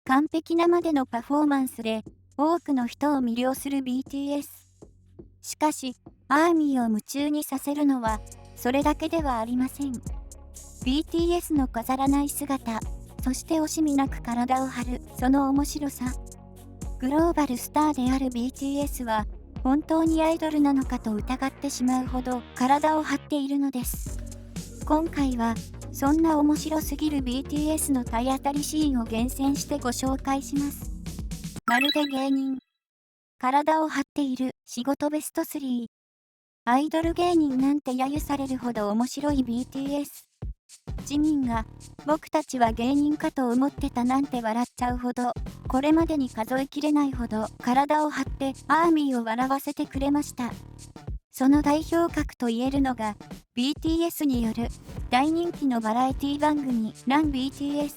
完璧なまでのパフォーマンスで多くの人を魅了する BTS。しかし、アーミーを夢中にさせるのはそれだけではありません。BTS の飾らない姿、そして惜しみなく体を張るその面白さ。グローバルスターである BTS は本当にアイドルなのかと疑ってしまうほど体を張っているのです。今回はそんな面白すぎる BTS の体当たりシーンを厳選してご紹介します。まるで芸人。体を張っている仕事ベスト3。アイドル芸人なんて揶揄されるほど面白い BTS。ジミンが僕たちは芸人かと思ってたなんて笑っちゃうほど、これまでに数えきれないほど体を張ってアーミーを笑わせてくれました。その代表格と言えるのが BTS による大人気のバラエティ番組ラン BTS。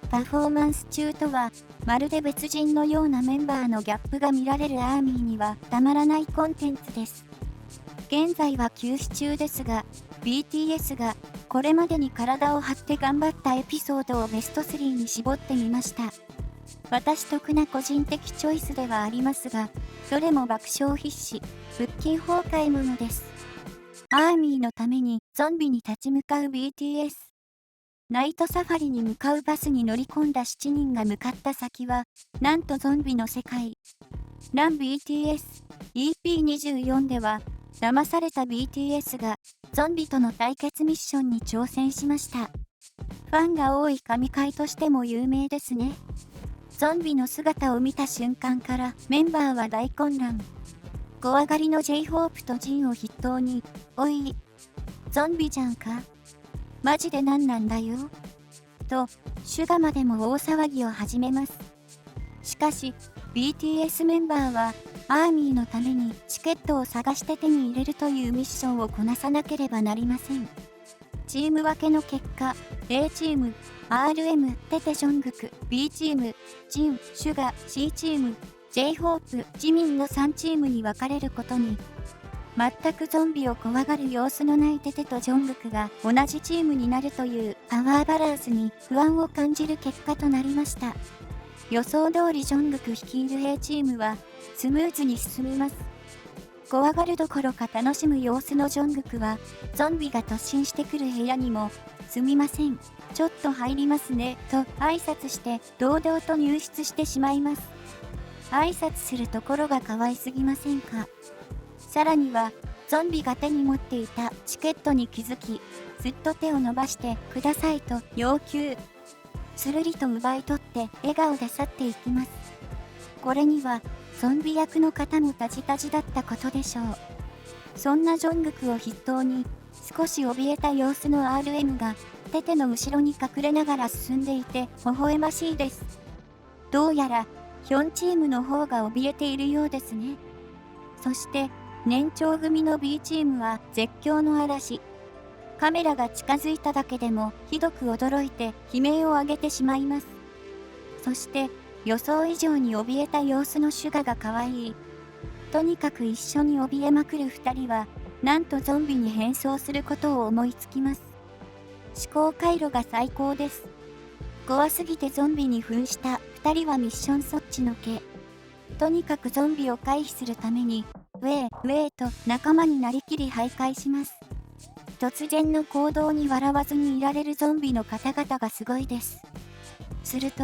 パフォーマンス中とはまるで別人のようなメンバーのギャップが見られるアーミーにはたまらないコンテンツです。現在は休止中ですが、BTS がこれまでに体を張って頑張ったエピソードをベスト3に絞ってみました。私得な個人的チョイスではありますが、どれも爆笑必至、腹筋崩壊ものです。アーミーのためにゾンビに立ち向かう BTS。ナイトサファリに向かうバスに乗り込んだ7人が向かった先は、なんとゾンビの世界。ラン BTS EP24 では、騙された BTS がゾンビとの対決ミッションに挑戦しました。ファンが多い神回としても有名ですね。ゾンビの姿を見た瞬間からメンバーは大混乱。怖がりの J-HOPE とジンを筆頭に、おい、ゾンビじゃんか？マジで何なんだよ？と、シュガまでも大騒ぎを始めます。しかし、BTS メンバーは、アーミーのためにチケットを探して手に入れるというミッションをこなさなければなりません。チーム分けの結果、A チーム、RM、テテジョングク、B チーム、ジン、シュガ、C チーム、J-HOPE、ジミンの3チームに分かれることに。全くゾンビを怖がる様子のないテテとジョングクが同じチームになるというパワーバランスに不安を感じる結果となりました。予想通りジョングク率いる A チームはスムーズに進みます。怖がるどころか楽しむ様子のジョングクはゾンビが突進してくる部屋にもすみません、ちょっと入りますねと挨拶して堂々と入室してしまいます。挨拶するところが可愛すぎませんか？さらにはゾンビが手に持っていたチケットに気づき、すっと手を伸ばしてくださいと要求。するりと奪い取って笑顔で去っていきます。これにはゾンビ役の方もタジタジだったことでしょう。そんなジョングクを筆頭に少し怯えた様子の RM がテテの後ろに隠れながら進んでいて微笑ましいです。どうやらヒョンチームの方が怯えているようですね。そして年長組の B チームは絶叫の嵐。カメラが近づいただけでもひどく驚いて悲鳴を上げてしまいます。そして予想以上に怯えた様子のシュガが可愛い。とにかく一緒に怯えまくる2人はなんとゾンビに変装することを思いつきます。思考回路が最高です。怖すぎてゾンビに扮した2人はミッションそっちのけ。とにかくゾンビを回避するためにウェーと仲間になりきり徘徊します。突然の行動に笑わずにいられるゾンビの方々がすごいです。すると、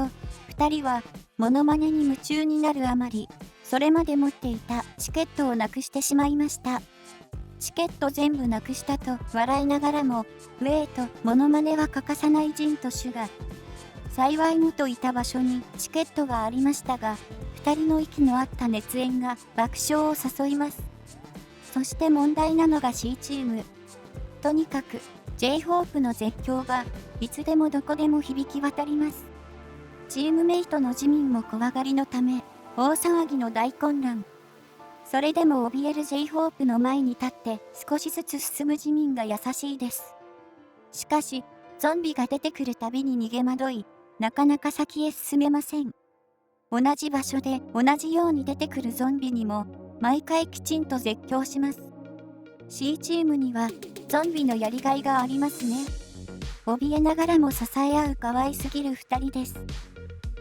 2人はモノマネに夢中になるあまり、それまで持っていたチケットをなくしてしまいました。チケット全部なくしたと笑いながらも、ウェイとモノマネは欠かさないジンとシュガ。幸い元いた場所にチケットがありましたが、2人の息の合った熱演が爆笑を誘います。そして問題なのが C チーム。とにかく J-HOPE の絶叫がいつでもどこでも響き渡ります。チームメイトのジミンも怖がりのため大騒ぎの大混乱。それでも怯える J-HOPE の前に立って少しずつ進むジミンが優しいです。しかしゾンビが出てくるたびに逃げ惑い、なかなか先へ進めません。同じ場所で同じように出てくるゾンビにも毎回きちんと絶叫します。C チームにはゾンビのやりがいがありますね。怯えながらも支え合う可愛すぎる2人です。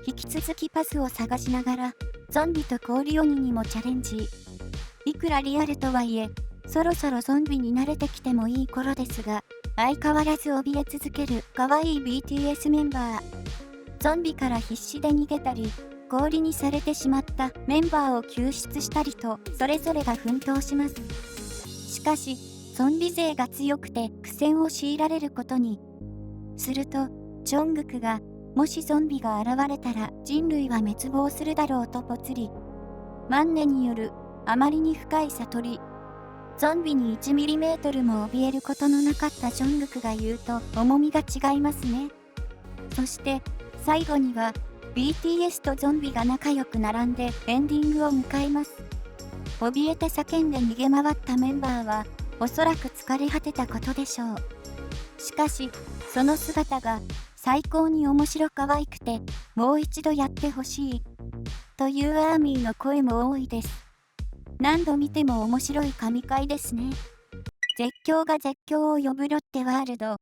引き続きパスを探しながら、ゾンビと氷鬼にもチャレンジ。いくらリアルとはいえ、そろそろゾンビに慣れてきてもいい頃ですが、相変わらず怯え続ける可愛い BTS メンバー。ゾンビから必死で逃げたり、氷にされてしまったメンバーを救出したりと、それぞれが奮闘します。しかし、ゾンビ勢が強くて苦戦を強いられることに。すると、ジョングクが、もしゾンビが現れたら人類は滅亡するだろうとぽつり。万年によるあまりに深い悟り。ゾンビに 1mm も怯えることのなかったジョングクが言うと重みが違いますね。そして最後には BTS とゾンビが仲良く並んでエンディングを迎えます。怯えて叫んで逃げ回ったメンバーはおそらく疲れ果てたことでしょう。しかしその姿が最高に面白可愛くてもう一度やってほしいというアーミーの声も多いです。何度見ても面白い神回ですね。絶叫が絶叫を呼ぶロッテワールド。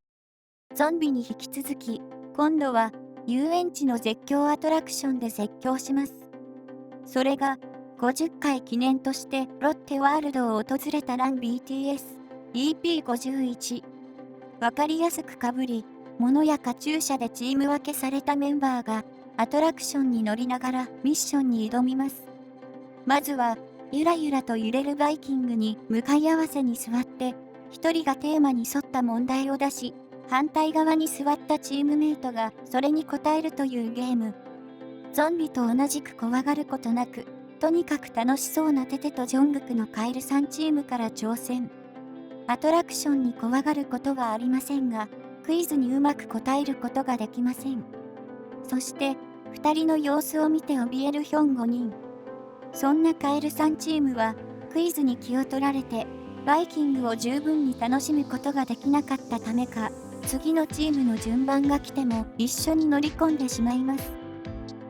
ゾンビに引き続き、今度は遊園地の絶叫アトラクションで絶叫します。それが50回記念としてロッテワールドを訪れたラン BTS EP51。わかりやすくかぶり、物やカチューシャでチーム分けされたメンバーがアトラクションに乗りながらミッションに挑みます。まずは、ゆらゆらと揺れるバイキングに向かい合わせに座って、一人がテーマに沿った問題を出し、反対側に座ったチームメイトがそれに答えるというゲーム。ゾンビと同じく怖がることなく、とにかく楽しそうなテテとジョングクのカエルさんチームから挑戦。アトラクションに怖がることはありませんが、クイズにうまく答えることができません。そして、二人の様子を見て怯えるヒョン5人。そんなカエルさんチームはクイズに気を取られてバイキングを十分に楽しむことができなかったためか、次のチームの順番が来ても一緒に乗り込んでしまいます。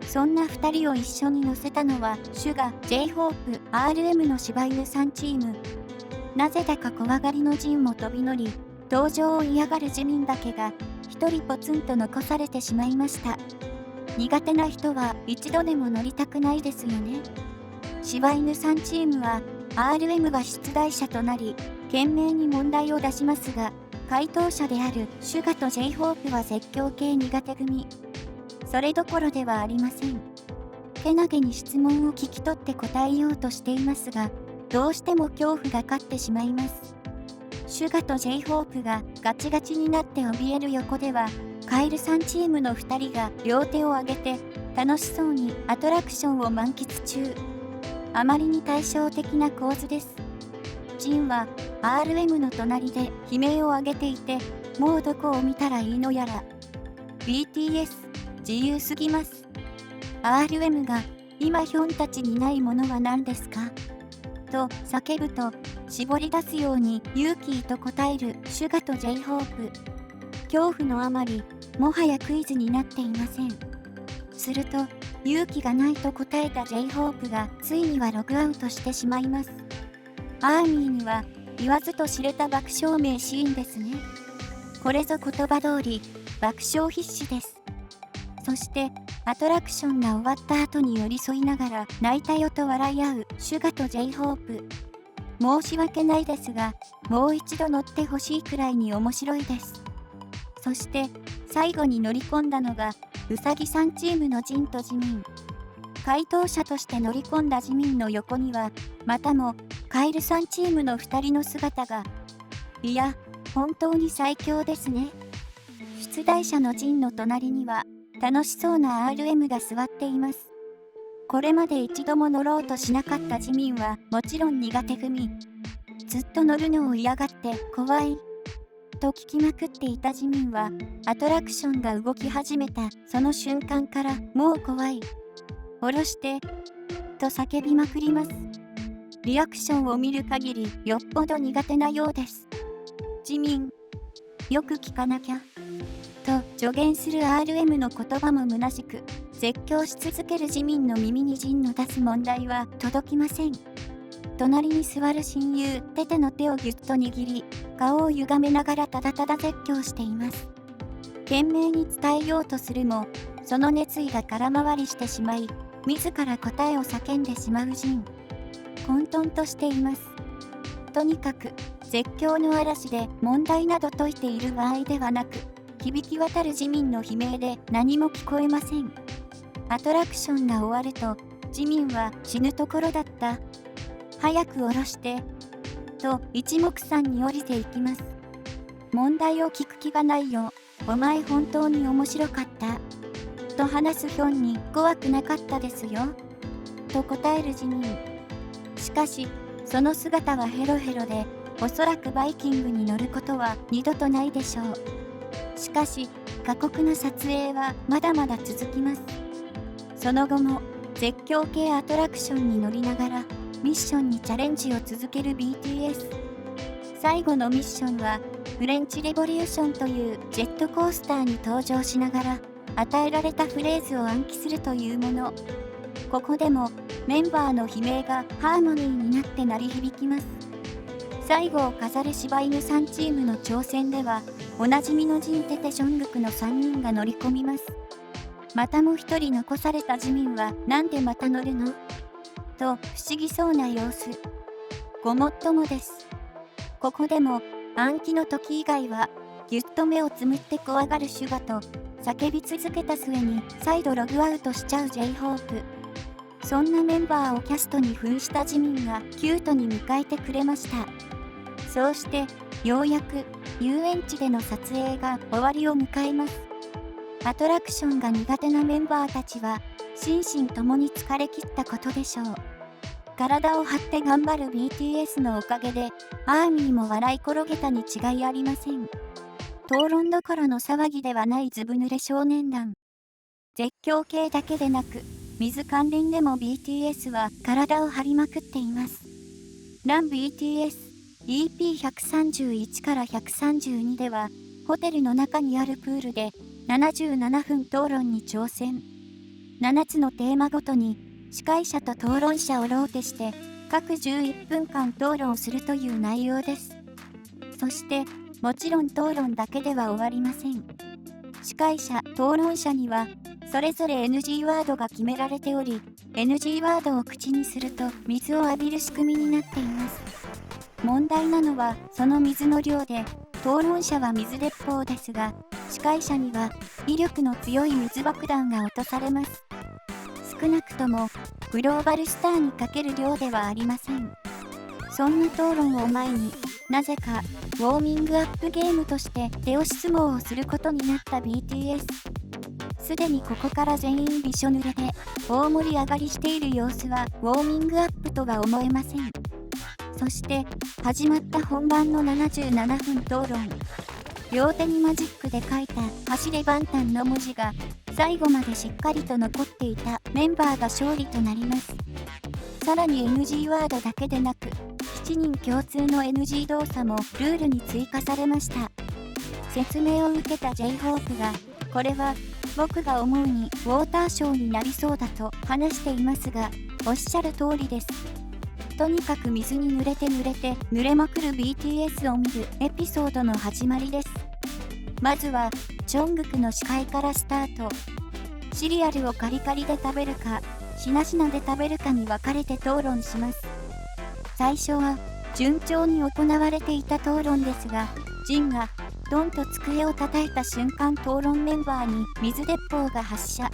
そんな2人を一緒に乗せたのはシュガ、J−HOPE、RM の柴犬さんチーム。なぜだか怖がりのジンも飛び乗り、登場を嫌がるジミンだけが一人ポツンと残されてしまいました。苦手な人は一度でも乗りたくないですよね。柴犬さんチームは RM が出題者となり、懸命に問題を出しますが、回答者であるシュガと J−HOPE は絶叫系苦手組。それどころではありません。けなげに質問を聞き取って答えようとしていますが、どうしても恐怖が勝ってしまいます。シュガと J−HOPE がガチガチになって怯える横では、カエルさんチームの2人が両手を挙げて楽しそうにアトラクションを満喫中。あまりに対照的な構図です。ジンは RM の隣で悲鳴を上げていて、もうどこを見たらいいのやら。BTS、自由すぎます。RM が、今ヒョンたちにないものは何ですかと叫ぶと、絞り出すようにユーキーと答えるシュガと J−HOPE。恐怖のあまり、もはやクイズになっていません。すると、勇気がないと答えた J−HOPE がついにはログアウトしてしまいます。アーミーには言わずと知れた爆笑名シーンですね。これぞ言葉通り爆笑必至です。そしてアトラクションが終わった後に寄り添いながら泣いたよと笑い合うシュガと J−HOPE。申し訳ないですが、もう一度乗ってほしいくらいに面白いです。そして最後に乗り込んだのがうさぎさんチームのジンとジミン。回答者として乗り込んだジミンの横にはまたもカエルさんチームの2人の姿が。いや、本当に最強ですね。出題者のジンの隣には楽しそうな RM が座っています。これまで一度も乗ろうとしなかったジミンはもちろん苦手組。ずっと乗るのを嫌がって怖いと聞きまくっていたジミンはアトラクションが動き始めたその瞬間からもう怖い。下ろしてと叫びまくります。リアクションを見る限りよっぽど苦手なようです。ジミン、よく聞かなきゃと助言する RM の言葉も虚しく、絶叫し続けるジミンの耳にジンの出す問題は届きません。隣に座る親友テテの手をぎゅっと握り、顔を歪めながらただただ絶叫しています。懸命に伝えようとするも、その熱意が空回りしてしまい、自ら答えを叫んでしまうジン。混沌としています。とにかく、絶叫の嵐で問題など解いている場合ではなく、響き渡る自民の悲鳴で何も聞こえません。アトラクションが終わると、自民は死ぬところだった。早く降ろして。と一目散に降りていきます。問題を聞く気がないよ。お前本当に面白かった。と話すヒョンに怖くなかったですよ。と答える自民。しかし、その姿はヘロヘロで、おそらくバイキングに乗ることは二度とないでしょう。しかし、過酷な撮影はまだまだ続きます。その後も、絶叫系アトラクションに乗りながら、ミッションにチャレンジを続ける BTS。最後のミッションは、フレンチレボリューションというジェットコースターに登場しながら、与えられたフレーズを暗記するというもの。ここでも、メンバーの悲鳴がハーモニーになって鳴り響きます。最後を飾る柴犬さんチームの挑戦では、おなじみのジンテテショングクの3人が乗り込みます。またも一人残された自民はなんでまた乗るのと不思議そうな様子。ごもっともです。ここでも暗記の時以外はぎゅっと目をつむって怖がるシュガと叫び続けた末に再度ログアウトしちゃう J−HOPE。そんなメンバーをキャストに扮した自民がキュートに迎えてくれました。そうしてようやく遊園地での撮影が終わりを迎えます。アトラクションが苦手なメンバーたちは心身ともに疲れ切ったことでしょう。体を張って頑張る BTS のおかげでアーミーも笑い転げたに違いありません。討論どころの騒ぎではないずぶ濡れ少年団。絶叫系だけでなく水関連でも BTS は体を張りまくっています。ラン BTS EP131 から132ではホテルの中にあるプールで77分討論に挑戦。7つのテーマごとに司会者と討論者をローテして各11分間討論するという内容です。そしてもちろん討論だけでは終わりません。司会者、討論者にはそれぞれ NG ワードが決められており、NG ワードを口にすると水を浴びる仕組みになっています。問題なのはその水の量で、討論者は水鉄砲ですが、司会者には威力の強い水爆弾が落とされます。少なくともグローバルスターにかける量ではありません。そんな討論を前になぜかウォーミングアップゲームとして手押し相撲をすることになった BTS。 すでにここから全員びしょ濡れで大盛り上がりしている様子はウォーミングアップとは思えません。そして始まった本番の77分討論。両手にマジックで書いた走れ万端の文字が最後までしっかりと残っていたメンバーが勝利となります。さらに NG ワードだけでなく7人共通の NG 動作もルールに追加されました。説明を受けた J−HOPE がこれは僕が思うにウォーターショーになりそうだと話していますが、おっしゃる通りです。とにかく水に濡れて濡れまくる BTS を見るエピソードの始まりです。まずはジョングクの司会からスタート。シリアルをカリカリで食べるかしなしなで食べるかに分かれて討論します。最初は順調に行われていた討論ですが、ジンがドンと机を叩いた瞬間、討論メンバーに水鉄砲が発射。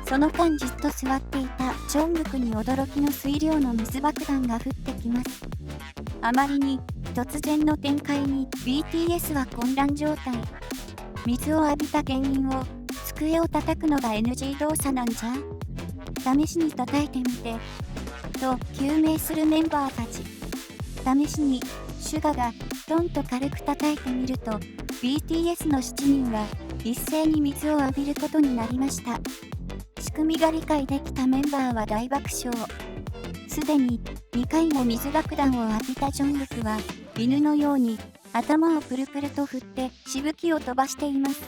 その間じっと座っていたジョングクに驚きの水量の水爆弾が降ってきます。あまりに突然の展開に BTS は混乱状態。水を浴びた原因を机を叩くのが NG 動作なんじゃ？試しに叩いてみて。と救命するメンバーたち。試しにシュガがドンと軽く叩いてみると BTS の7人は一斉に水を浴びることになりました。仕組みが理解できたメンバーは大爆笑。すでに2回も水爆弾を浴びたジョングクは犬のように頭をプルプルと振ってしぶきを飛ばしています。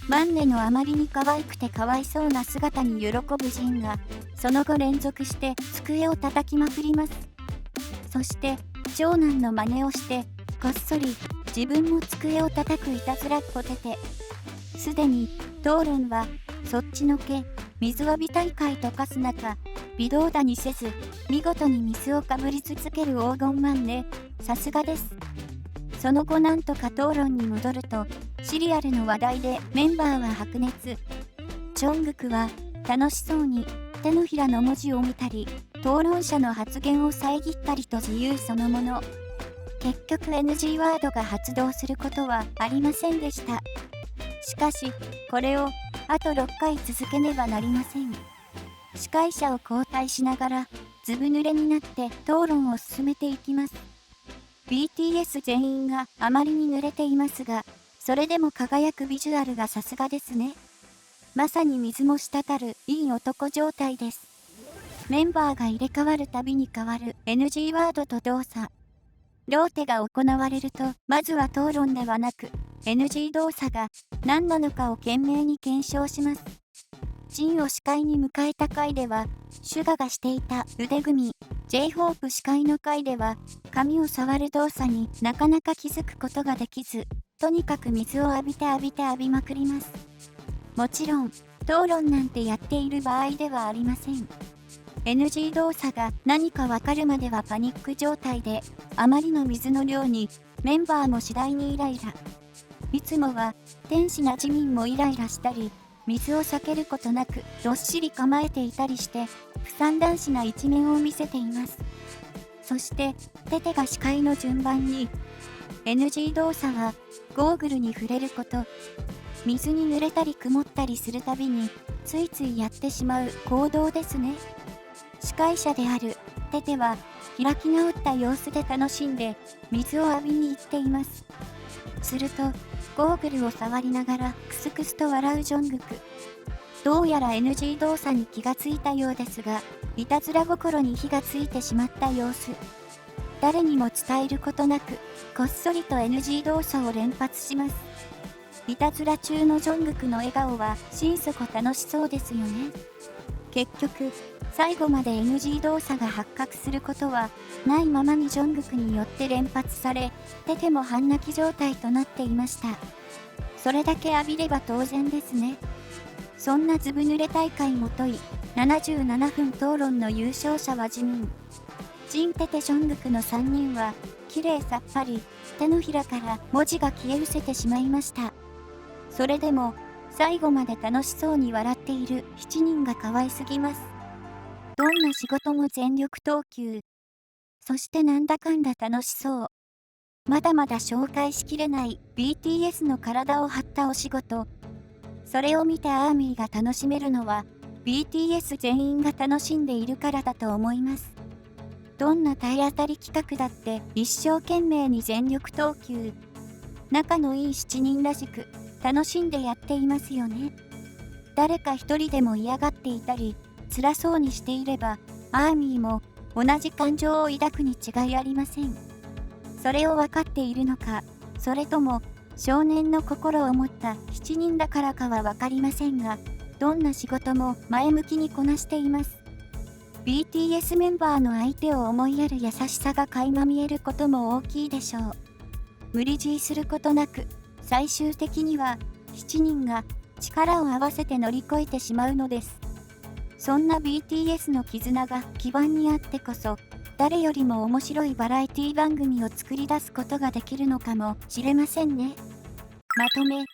マンネのあまりに可愛くてかわいそうな姿に喜ぶジンがその後連続して机を叩きまくります。そして長男の真似をしてこっそり自分も机を叩くいたずらっ子テテ。すでに討論はそっちのけ水浴び大会と化す中、微動だにせず見事に水をかぶり続ける黄金マンね。さすがです。その後なんとか討論に戻ると、シリアルの話題でメンバーは白熱。ジョングクは楽しそうに手のひらの文字を見たり、討論者の発言を遮ったりと自由そのもの。結局 NG ワードが発動することはありませんでした。しかし、これをあと6回続けねばなりません。司会者を交代しながら、ずぶ濡れになって討論を進めていきます。BTS 全員があまりに濡れていますが、それでも輝くビジュアルがさすがですね。まさに水も滴るいい男状態です。メンバーが入れ替わるたびに変わる NG ワードと動作。ローテが行われると、まずは討論ではなく、NG 動作が何なのかを懸命に検証します。ジンを司会に迎えた回では、シュガがしていた腕組み、J-HOPE 司会の回では、髪を触る動作になかなか気づくことができず、とにかく水を浴びまくります。もちろん、討論なんてやっている場合ではありません。NG 動作が何かわかるまではパニック状態で、あまりの水の量にメンバーも次第にイライラ。いつもは天使なジミンもイライラしたり、水を避けることなくどっしり構えていたりして、不散男子な一面を見せています。そして、テテが司会の順番に、NG 動作はゴーグルに触れること、水に濡れたり曇ったりするたびに、ついついやってしまう行動ですね。司会者であるテテは、開き直った様子で楽しんで、水を浴びに行っています。すると、ゴーグルを触りながらクスクスと笑うジョングク。どうやら NG 動作に気がついたようですが、いたずら心に火がついてしまった様子。誰にも伝えることなく、こっそりと NG 動作を連発します。いたずら中のジョングクの笑顔は心底楽しそうですよね。結局、最後まで NG 動作が発覚することはないままにジョングクによって連発され、テテも半泣き状態となっていました。それだけ浴びれば当然ですね。そんなずぶ濡れ大会もとい、77分討論の優勝者はジミン。ジンテテジョングクの3人は、綺麗さっぱり、手のひらから文字が消え失せてしまいました。それでも、最後まで楽しそうに笑っている7人が可愛すぎます。どんな仕事も全力投球。そしてなんだかんだ楽しそう。まだまだ紹介しきれない BTS の体を張ったお仕事。それを見てアーミーが楽しめるのは BTS 全員が楽しんでいるからだと思います。どんな体当たり企画だって一生懸命に全力投球。仲のいい7人らしく楽しんでやっていますよね。誰か一人でも嫌がっていたり辛そうにしていればアーミーも同じ感情を抱くに違いありません。それを分かっているのか、それとも少年の心を持った7人だからかは分かりませんが、どんな仕事も前向きにこなしています。BTS メンバーの相手を思いやる優しさが垣間見えることも大きいでしょう。無理強いすることなく、最終的には7人が力を合わせて乗り越えてしまうのです。そんな BTS の絆が基盤にあってこそ、誰よりも面白いバラエティ番組を作り出すことができるのかもしれませんね。まとめ。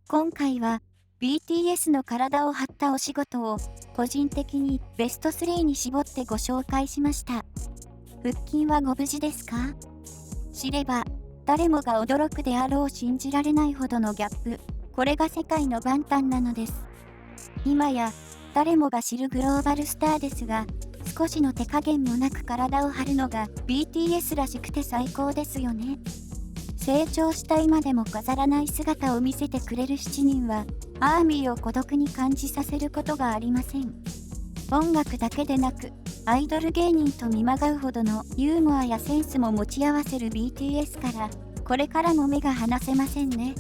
今回は BTS の体を張ったお仕事を個人的にベスト3に絞ってご紹介しました。腹筋はご無事ですか？知れば誰もが驚くであろう信じられないほどのギャップ。これが世界のバンタンなのです。今や誰もが知るグローバルスターですが、少しの手加減もなく体を張るのが BTS らしくて最高ですよね。成長した今でも飾らない姿を見せてくれる7人は、アーミーを孤独に感じさせることがありません。音楽だけでなく、アイドル芸人と見まがうほどのユーモアやセンスも持ち合わせる BTS から、これからも目が離せませんね。